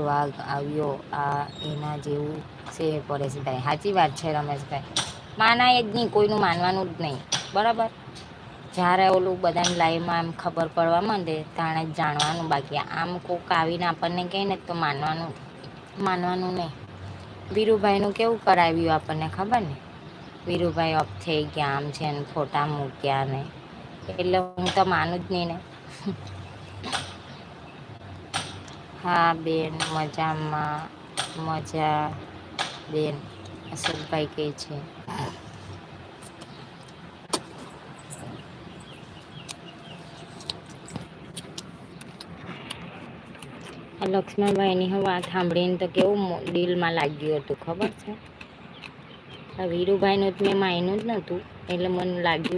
વાઘ આવ્યો આ એના જેવું છે પરેશભાઈ. સાચી વાત છે રમેશભાઈ, માનાય જ નહીં, કોઈનું માનવાનું જ નહીં. બરાબર, જ્યારે ઓલું બધાની લાઈવમાં આમ ખબર પડવા માંડે તાણે જ જાણવાનું, બાકી આમ કોક આવીને આપણને કહે ને તો માનવાનું નહીં. વીરુભાઈનું કેવું કરાવ્યું આપણને ખબર ને, વીરુભાઈ ઓફ થઈ ગયા, આમ છે ને ફોટા મૂક્યા ને, એટલે હું તો માનું જ નહીં ને. હા બેન, મજા બેન, અશોકભાઈ કહે છે. લક્ષ્મણભાઈની વાત સાંભળીને તો કેવું દિલમાં લાગ્યું હતું ખબર છે. વીરુભાઈનું જ મેં માન્યું જ નહોતું, એટલે મને લાગ્યું